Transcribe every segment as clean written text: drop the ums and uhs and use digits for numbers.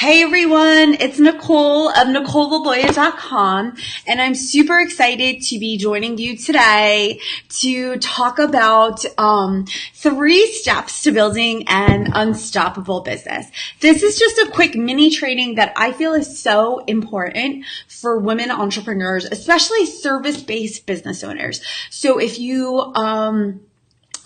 Hey everyone, it's Nicole of NicoleLaboya.com, and I'm super excited to be joining you today to talk about 3 steps to building an unstoppable business. This is just a quick mini training that I feel is so important for women entrepreneurs, especially service-based business owners. So if you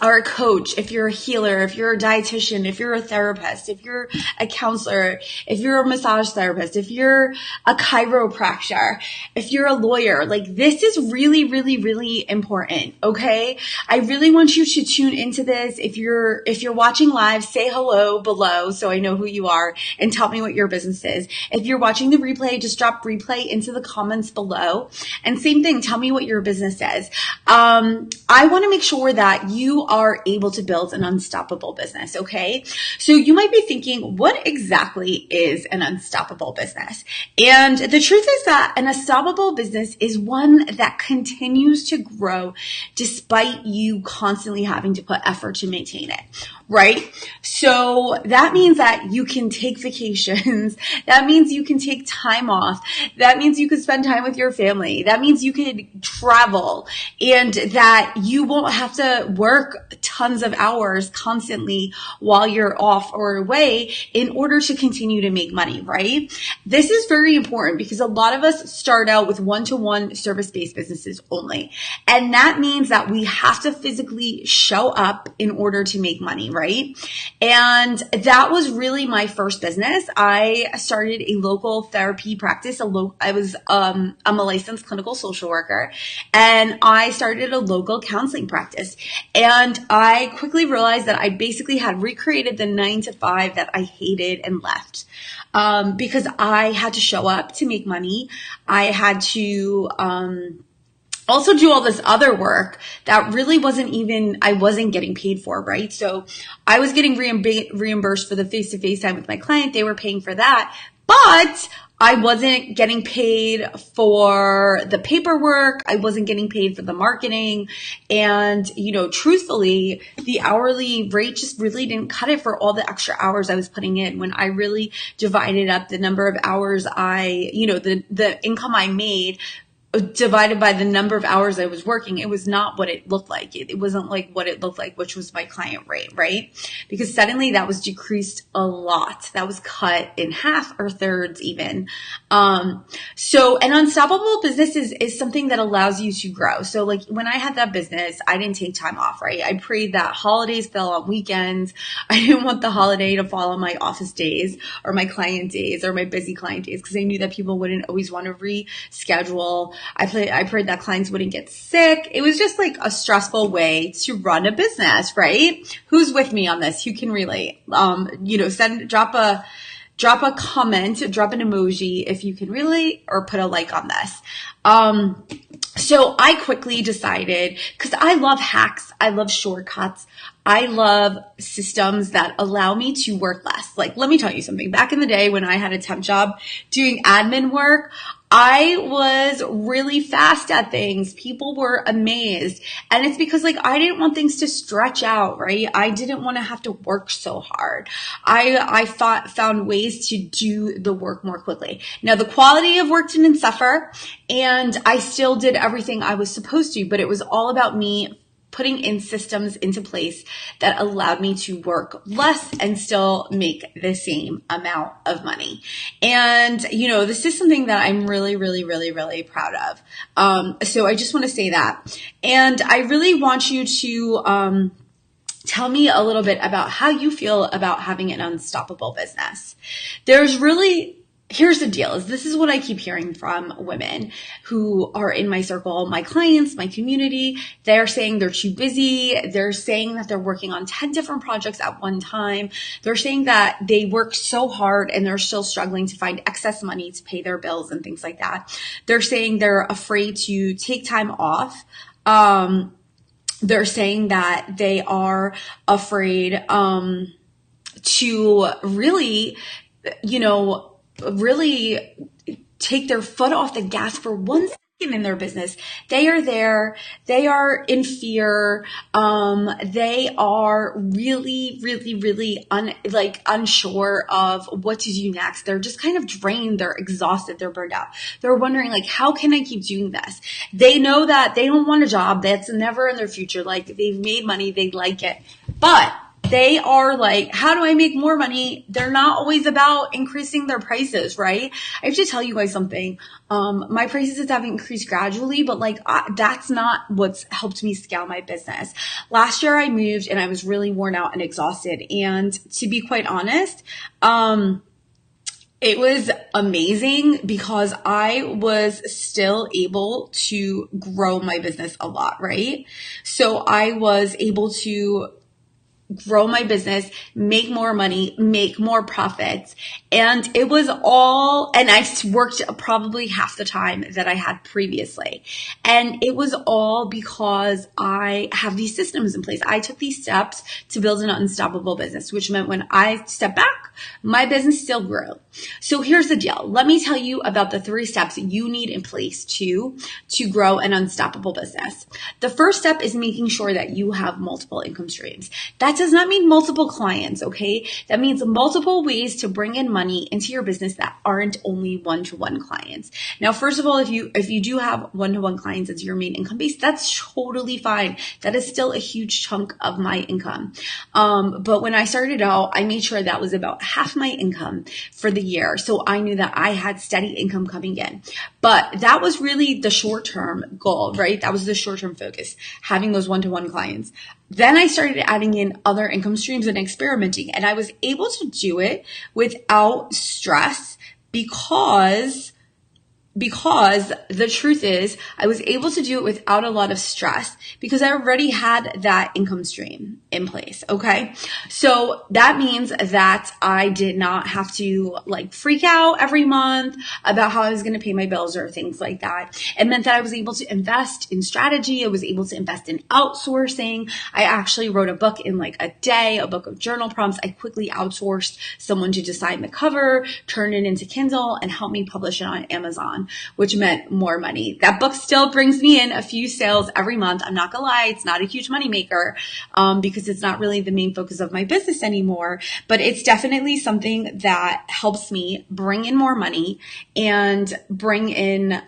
are a coach, if you're a healer, if you're a dietitian, if you're a therapist, if you're a counselor, if you're a massage therapist, if you're a chiropractor, if you're a lawyer, like this is really, really, really important. Okay. I really want you to tune into this. If you're watching live, say hello below so I know who you are and tell me what your business is. If you're watching the replay, just drop replay into the comments below. And same thing, tell me what your business is. I want to make sure that you are able to build an unstoppable business, okay? So you might be thinking, what exactly is an unstoppable business? And the truth is that an unstoppable business is one that continues to grow despite you constantly having to put effort to maintain it, right? So that means that you can take vacations. That means you can take time off. That means you can spend time with your family. That means you can travel, and that you won't have to work tons of hours constantly while you're off or away in order to continue to make money, right? This is very important because a lot of us start out with one-to-one service-based businesses only. And that means that we have to physically show up in order to make money, right? And that was really my first business. I started a local therapy practice. I'm a licensed clinical social worker, and I started a local counseling practice. And I quickly realized that I basically had recreated the 9-to-5 that I hated and left. Because I had to show up to make money. I had to, also do all this other work that really I wasn't getting paid for, right? So I was getting reimbursed for the face-to-face time with my client. They were paying for that, but I wasn't getting paid for the paperwork. I wasn't getting paid for the marketing. And, truthfully, the hourly rate just really didn't cut it for all the extra hours I was putting in. When I really divided up the number of hours the income I made divided by the number of hours I was working, it was not what it looked like. It wasn't like what it looked like, which was my client rate, right? Because suddenly that was decreased a lot. That was cut in half or thirds even. So an unstoppable business is something that allows you to grow. So like when I had that business, I didn't take time off, right? I prayed that holidays fell on weekends. I didn't want the holiday to fall on my office days or my client days or my busy client days, because I knew that people wouldn't always want to reschedule. I prayed that clients wouldn't get sick. It was just like a stressful way to run a business, right? Who's with me on this? Who can relate? Drop a comment, drop an emoji if you can relate, or put a like on this. So I quickly decided, because I love hacks, I love shortcuts, I love systems that allow me to work less. Like, let me tell you something. Back in the day when I had a temp job doing admin work, I was really fast at things. People were amazed. And it's because I didn't want things to stretch out, right? I didn't want to have to work so hard. I found ways to do the work more quickly. Now, the quality of work didn't suffer, and I still did everything I was supposed to, but it was all about me putting in systems into place that allowed me to work less and still make the same amount of money. And, this is something that I'm really, really, really, really proud of. So I just want to say that. And I really want you to, tell me a little bit about how you feel about having an unstoppable business. Here's the deal, is this is what I keep hearing from women who are in my circle, my clients, my community. They're saying they're too busy. They're saying that they're working on 10 different projects at one time. They're saying that they work so hard and they're still struggling to find excess money to pay their bills and things like that. They're saying they're afraid to take time off. They're saying that they are afraid to really take their foot off the gas for one second in their business. They are there. They are in fear. They are really, really, really unsure of what to do next. They're just kind of drained. They're exhausted. They're burned out. They're wondering, like, how can I keep doing this? They know that they don't want a job. That's never in their future. Like, they've made money. They like it, but they are like, how do I make more money? They're not always about increasing their prices, right? I have to tell you guys something. My prices have increased gradually, but that's not what's helped me scale my business. Last year I moved and I was really worn out and exhausted. And to be quite honest, it was amazing because I was still able to grow my business a lot, right? So I was able to grow my business, make more money, make more profits. And it was all, and I worked probably half the time that I had previously. And it was all because I have these systems in place. I took these steps to build an unstoppable business, which meant when I stepped back, my business still grew. So here's the deal. Let me tell you about the 3 steps you need in place to grow an unstoppable business. The first step is making sure that you have multiple income streams. That does not mean multiple clients, okay? That means multiple ways to bring in money into your business that aren't only one-to-one clients. Now, first of all, if you do have one-to-one clients as your main income base, that's totally fine. That is still a huge chunk of my income. But when I started out, I made sure that was about half my income for the year. So I knew that I had steady income coming in. But that was really the short-term goal, right? That was the short-term focus, having those one-to-one clients. Then I started adding in other income streams and experimenting, and I was able to do it without stress because the truth is I was able to do it without a lot of stress because I already had that income stream in place. Okay. So that means that I did not have to freak out every month about how I was going to pay my bills or things like that. It meant that I was able to invest in strategy. I was able to invest in outsourcing. I actually wrote a book in a day, a book of journal prompts. I quickly outsourced someone to design the cover, turn it into Kindle, and help me publish it on Amazon, which meant more money. That book still brings me in a few sales every month. I'm not gonna lie, it's not a huge moneymaker because it's not really the main focus of my business anymore, but it's definitely something that helps me bring in more money and bring in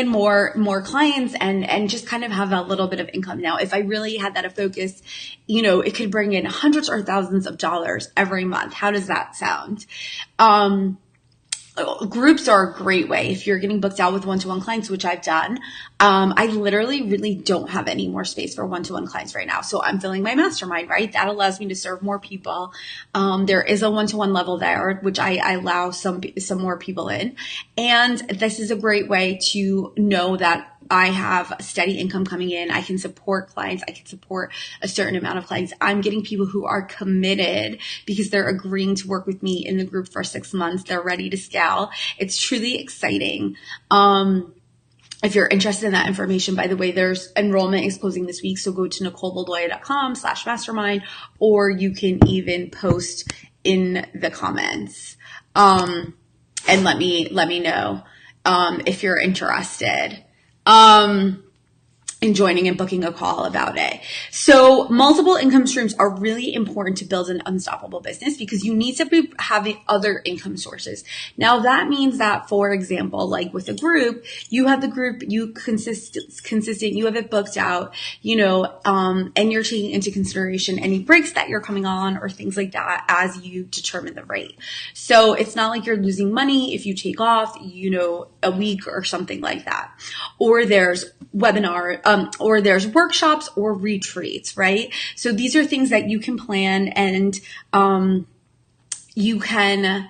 more clients and just kind of have a little bit of income. Now, if I really had that a focus, it could bring in hundreds or thousands of dollars every month. How does that sound? Groups are a great way if you're getting booked out with one-to-one clients, which I've done. I literally really don't have any more space for one-to-one clients right now. So I'm filling my mastermind, right? That allows me to serve more people. There is a one-to-one level there, which I allow some more people in. And this is a great way to know that I have steady income coming in. I can support clients. I can support a certain amount of clients. I'm getting people who are committed because they're agreeing to work with me in the group for 6 months. They're ready to scale. It's truly exciting. If you're interested in that information, by the way, there's enrollment is closing this week. So go to NicoleBaldoya.com/mastermind, or you can even post in the comments, and let me know, if you're interested in joining and booking a call about it. So multiple income streams are really important to build an unstoppable business because you need to be having other income sources. Now that means that, for example, with a group, you have the group, you consistent, you have it booked out, and you're taking into consideration any breaks that you're coming on or things like that as you determine the rate. So it's not like you're losing money if you take off, a week or something like that. Or there's or there's workshops or retreats, right? So these are things that you can plan and you can,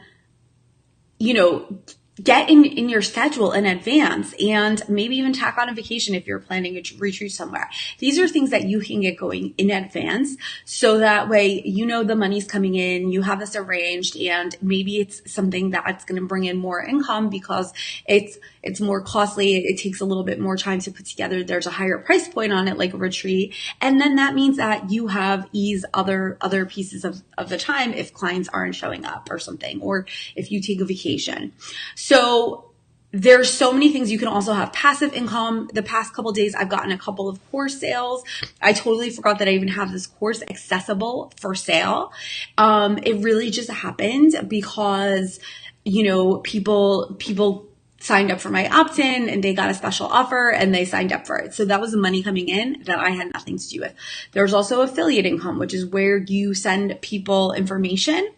get in your schedule in advance and maybe even tack on a vacation if you're planning a retreat somewhere. These are things that you can get going in advance so that way the money's coming in, you have this arranged, and maybe it's something that's going to bring in more income because it's more costly. It takes a little bit more time to put together. There's a higher price point on it, like a retreat. And then that means that you have other pieces of the time if clients aren't showing up or something, or if you take a vacation. So there's so many things. You can also have passive income. The past couple of days, I've gotten a couple of course sales. I totally forgot that I even have this course accessible for sale. It really just happened because, people signed up for my opt-in and they got a special offer and they signed up for it. So that was the money coming in that I had nothing to do with. There's also affiliate income, which is where you send people information,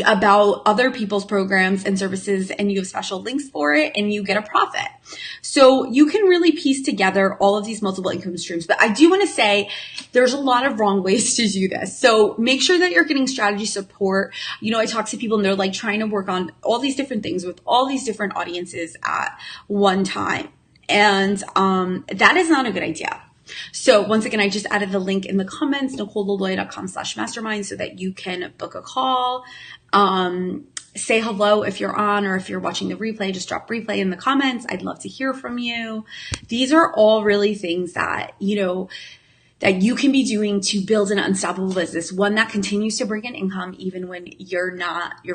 about other people's programs and services, and you have special links for it and you get a profit. So you can really piece together all of these multiple income streams. But I do want to say there's a lot of wrong ways to do this. So make sure that you're getting strategy support. I talk to people and they're like trying to work on all these different things with all these different audiences at one time. And that is not a good idea. So once again, I just added the link in the comments, NicoleLaloy.com/mastermind, so that you can book a call. Say hello if you're on, or if you're watching the replay, just drop replay in the comments. I'd love to hear from you. These are all really things that, that you can be doing to build an unstoppable business, one that continues to bring in income even when your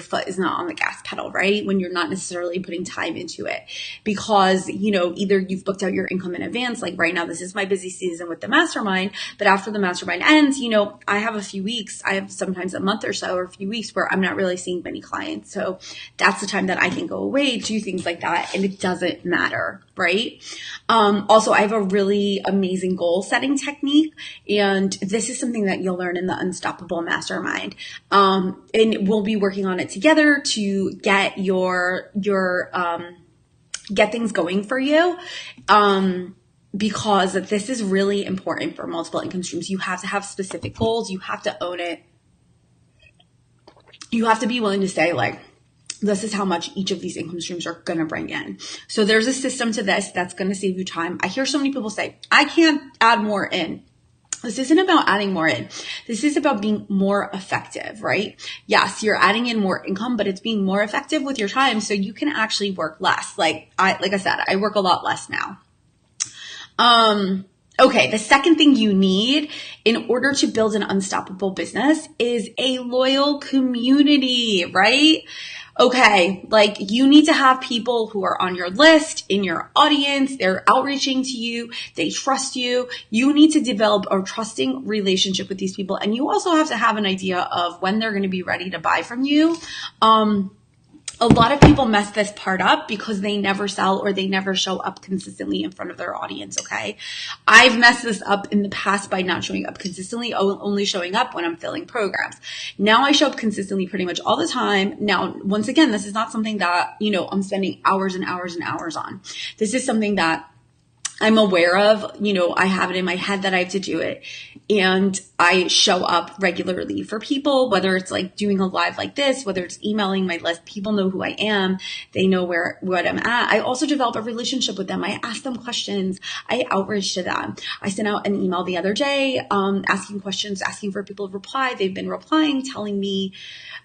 foot is not on the gas pedal, right? When you're not necessarily putting time into it, because, either you've booked out your income in advance, like right now, this is my busy season with the mastermind, but after the mastermind ends, I have a few weeks, I have sometimes a month or so, or a few weeks where I'm not really seeing many clients. So that's the time that I can go away, do things like that. And it doesn't matter, right? Also, I have a really amazing goal setting technique. And this is something that you'll learn in the Unstoppable Mastermind. And we'll be working on it together to get get things going for you. Because this is really important for multiple income streams. You have to have specific goals. You have to own it. You have to be willing to say, like, this is how much each of these income streams are going to bring in. So there's a system to this that's going to save you time. I hear so many people say, I can't add more in. This isn't about adding more in. This is about being more effective, right? Yes, you're adding in more income, but it's being more effective with your time so you can actually work less. Like I said, I work a lot less now. Okay, the second thing you need in order to build an unstoppable business is a loyal community, right? Okay, like you need to have people who are on your list, in your audience, they're outreaching to you, they trust you. You need to develop a trusting relationship with these people. And you also have to have an idea of when they're going to be ready to buy from you. A lot of people mess this part up because they never sell or they never show up consistently in front of their audience, okay? I've messed this up in the past by not showing up consistently, only showing up when I'm filling programs. Now I show up consistently pretty much all the time. Now, once again, this is not something that, I'm spending hours and hours and hours on. This is something that I'm aware of, I have it in my head that I have to do it. And I show up regularly for people, whether it's like doing a live like this, whether it's emailing my list. People know who I am. They know what I'm at. I also develop a relationship with them. I ask them questions. I outreach to them. I sent out an email the other day, asking questions, asking for people to reply. They've been replying, telling me,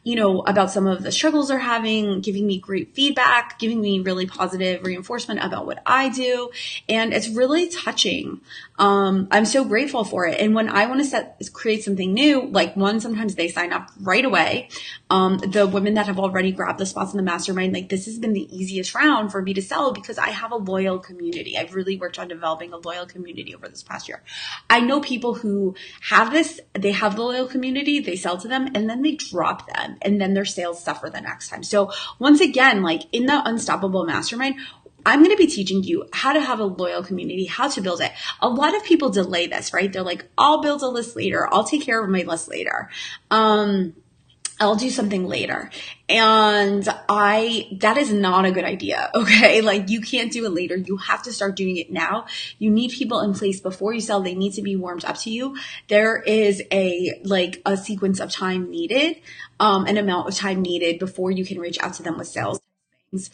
about some of the struggles they're having, giving me great feedback, giving me really positive reinforcement about what I do. And it's really touching. I'm so grateful for it. And when I want to create something new, like sometimes they sign up right away. The women that have already grabbed the spots in the mastermind, like this has been the easiest round for me to sell because I have a loyal community. I've really worked on developing a loyal community over this past year. I know people who have this, they have the loyal community, they sell to them, and then they drop them. And then their sales suffer the next time. So once again, like in the Unstoppable Mastermind, I'm going to be teaching you how to have a loyal community, how to build it. A lot of people delay this, right? They're like, I'll build a list later. I'll take care of my list later. I'll do something later. And that is not a good idea. Okay. Like you can't do it later. You have to start doing it now. You need people in place before you sell. They need to be warmed up to you. There is a sequence of time needed, an amount of time needed before you can reach out to them with sales things.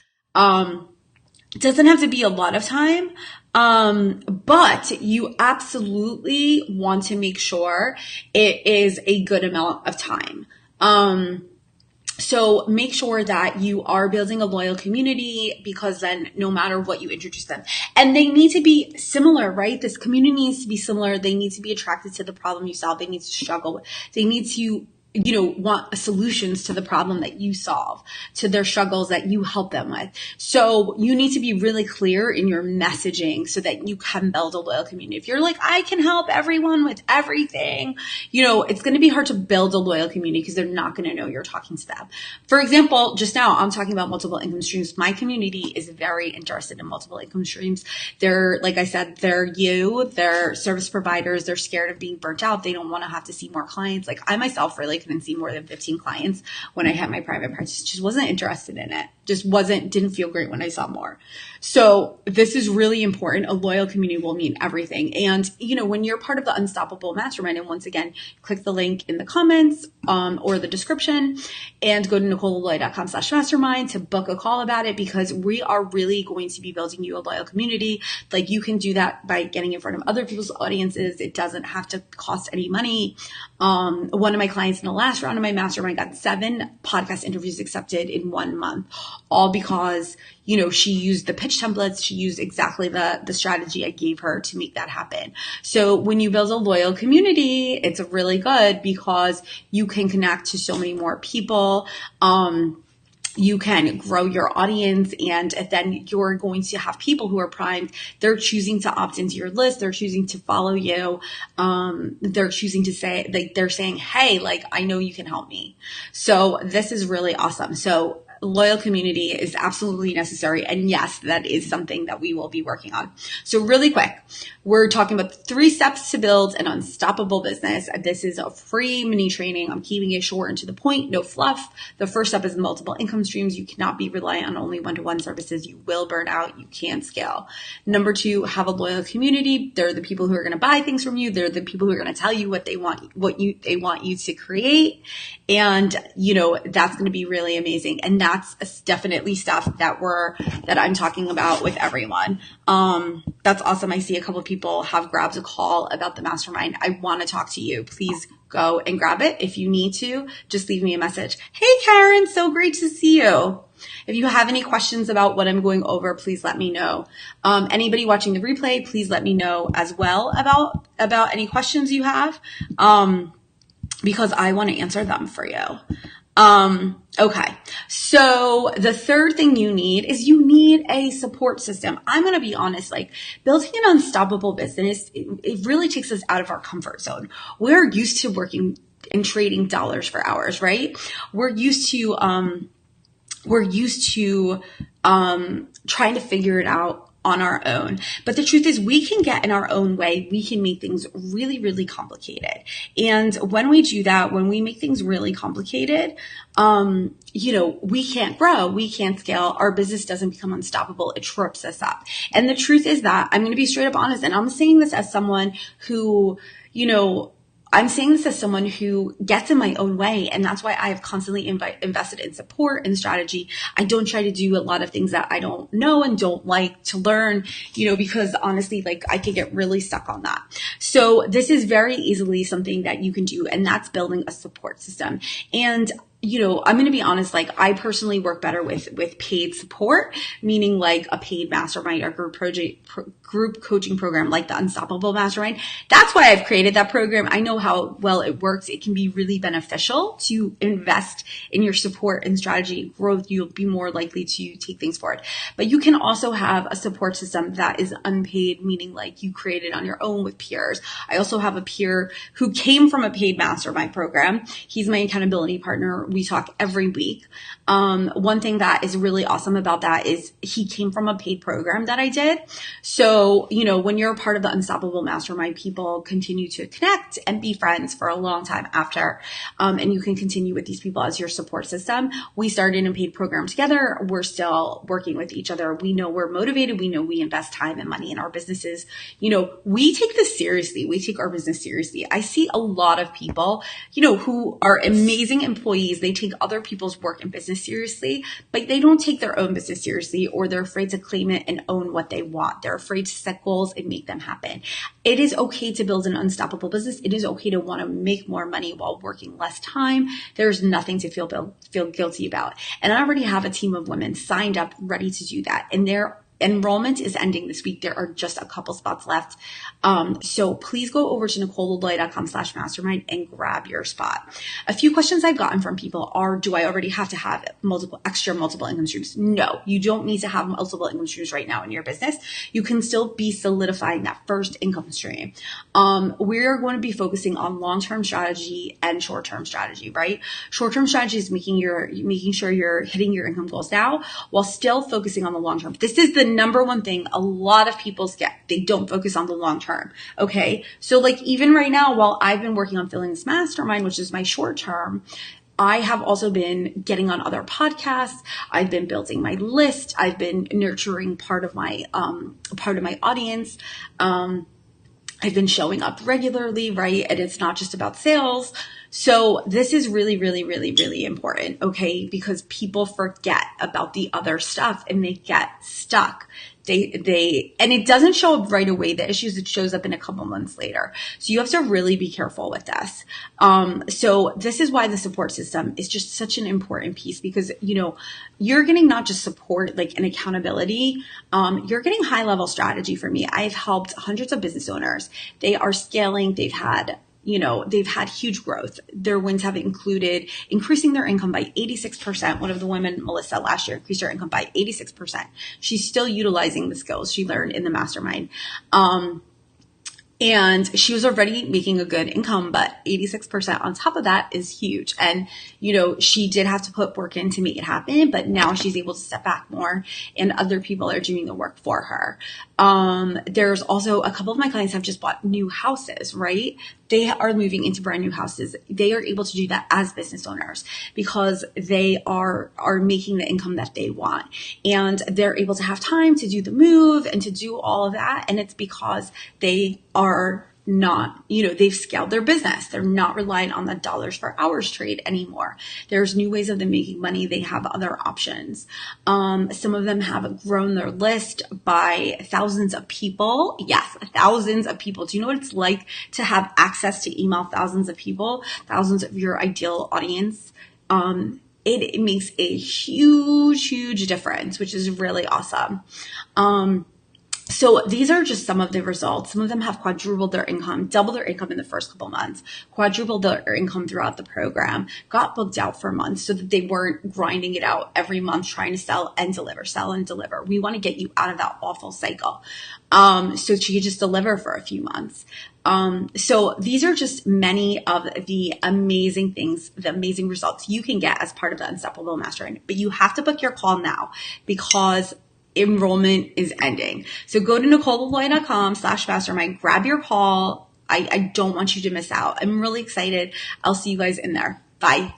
It doesn't have to be a lot of time. But you absolutely want to make sure it is a good amount of time. So make sure that you are building a loyal community, because then no matter what you introduce them, and they need to be similar, right? This community needs to be similar. They need to be attracted to the problem you solve. They need to struggle. They need to want solutions to the problem that you solve, to their struggles that you help them with. So you need to be really clear in your messaging so that you can build a loyal community. If you're like, I can help everyone with everything, it's going to be hard to build a loyal community because they're not going to know you're talking to them. For example, just now I'm talking about multiple income streams. My community is very interested in multiple income streams. They're, like I said, they're service providers. They're scared of being burnt out. They don't want to have to see more clients. Like I myself really couldn't see more than 15 clients when I had my private practice. Just wasn't interested in it. Didn't feel great when I saw more. So this is really important. A loyal community will mean everything. And, when you're part of the Unstoppable Mastermind, and once again, click the link in the comments or the description and go to NicoleLaloy.com/mastermind to book a call about it, because we are really going to be building you a loyal community. Like you can do that by getting in front of other people's audiences. It doesn't have to cost any money. One of my clients in the last round of my mastermind got 7 podcast interviews accepted in 1 month, all because, she used the pitch templates. She used exactly the strategy I gave her to make that happen. So when you build a loyal community, it's really good because you can connect to so many more people. You can grow your audience, and then you're going to have people who are primed. They're choosing to opt into your list. They're choosing to follow you. They're choosing to say, like, they're saying, hey, like, I know you can help me. So this is really awesome. So loyal community is absolutely necessary. And yes, that is something that we will be working on. So really quick, we're talking about 3 steps to build an unstoppable business. This is a free mini training. I'm keeping it short and to the point, no fluff. The first step is multiple income streams. You cannot be reliant on only one-to-one services. You will burn out. You can't scale. Number 2, have a loyal community. They're the people who are going to buy things from you. They're the people who are going to tell you what they want you to create. And, that's going to be really amazing. And that's definitely stuff that I'm talking about with everyone. That's awesome. I see a couple of people have grabbed a call about the mastermind. I want to talk to you. Please go and grab it. If you need to, just leave me a message. Hey, Karen, so great to see you. If you have any questions about what I'm going over, please let me know. Anybody watching the replay, please let me know as well about any questions you have, because I want to answer them for you. Okay. So the third thing you need is a support system. I'm going to be honest, like building an unstoppable business, it really takes us out of our comfort zone. We're used to working and trading dollars for hours, right? We're used to trying to figure it out on our own. But the truth is we can get in our own way. We can make things really, really complicated. And when we do that, when we make things really complicated, we can't grow. We can't scale. Our business doesn't become unstoppable. It trips us up. And the truth is that I'm going to be straight up honest. And I'm saying this as someone who, gets in my own way. And that's why I have constantly invested in support and strategy. I don't try to do a lot of things that I don't know and don't like to learn, because honestly, like I could get really stuck on that. So this is very easily something that you can do. And that's building a support system. And I'm going to be honest, like I personally work better with paid support, meaning like a paid mastermind or group coaching program like the Unstoppable Mastermind. That's why I've created that program. I know how well it works. It can be really beneficial to invest in your support and strategy growth. You'll be more likely to take things forward. But you can also have a support system that is unpaid, meaning like you create it on your own with peers. I also have a peer who came from a paid mastermind program. He's my accountability partner. We talk every week. One thing that is really awesome about that is he came from a paid program that I did. So, when you're a part of the Unstoppable Mastermind, people continue to connect and be friends for a long time after. And you can continue with these people as your support system. We started in a paid program together. We're still working with each other. We know we're motivated. We know we invest time and money in our businesses. We take this seriously. We take our business seriously. I see a lot of people, who are amazing employees. They take other people's work and business seriously, but they don't take their own business seriously, or they're afraid to claim it and own what they want. They're afraid to set goals and make them happen. It is okay to build an unstoppable business. It is okay to want to make more money while working less time. There's nothing to feel guilty about. And I already have a team of women signed up, ready to do that. And they're enrollment is ending this week. There are just a couple spots left. So please go over to NicoleLeBoy.com/mastermind and grab your spot. A few questions I've gotten from people are, do I already have to have multiple income streams? No, you don't need to have multiple income streams right now in your business. You can still be solidifying that first income stream. We're going to be focusing on long-term strategy and short-term strategy, right? Short-term strategy is making sure you're hitting your income goals now while still focusing on the long term. This is the number one thing a lot of people skip. They don't focus on the long term. Okay. So like even right now, while I've been working on filling this mastermind, which is my short term, I have also been getting on other podcasts. I've been building my list. I've been nurturing part of my audience. I've been showing up regularly, right? And it's not just about sales. So this is really, really, really, really important, okay? Because people forget about the other stuff and they get stuck. And it doesn't show up right away, the issues, it shows up in a couple months later. So you have to really be careful with this. So this is why the support system is just such an important piece, because, you're getting not just support, like an accountability, you're getting high level strategy from me. I've helped hundreds of business owners. They are scaling. They've had huge growth. Their wins have included increasing their income by 86%. One of the women, Melissa, last year increased her income by 86%. She's still utilizing the skills she learned in the mastermind. And she was already making a good income, but 86% on top of that is huge. And, she did have to put work in to make it happen, but now she's able to step back more and other people are doing the work for her. There's also a couple of my clients have just bought new houses, right? They are moving into brand new houses. They are able to do that as business owners because they are making the income that they want. And they're able to have time to do the move and to do all of that. And it's because they are not, they've scaled their business. They're not relying on the dollars per hours trade anymore. There's new ways of them making money. They have other options. Some of them have grown their list by thousands of people. Yes, thousands of people. Do you know what it's like to have access to email thousands of people, thousands of your ideal audience? It makes a huge, huge difference, which is really awesome. So these are just some of the results. Some of them have quadrupled their income, doubled their income in the first couple months, quadrupled their income throughout the program, got booked out for months so that they weren't grinding it out every month trying to sell and deliver. We want to get you out of that awful cycle. So she could just deliver for a few months. So these are just many of the amazing things, the amazing results you can get as part of the Unstoppable Mastermind. But you have to book your call now because enrollment is ending. So go to NicoleLeBoy.com/mastermind, grab your call. I don't want you to miss out. I'm really excited. I'll see you guys in there. Bye.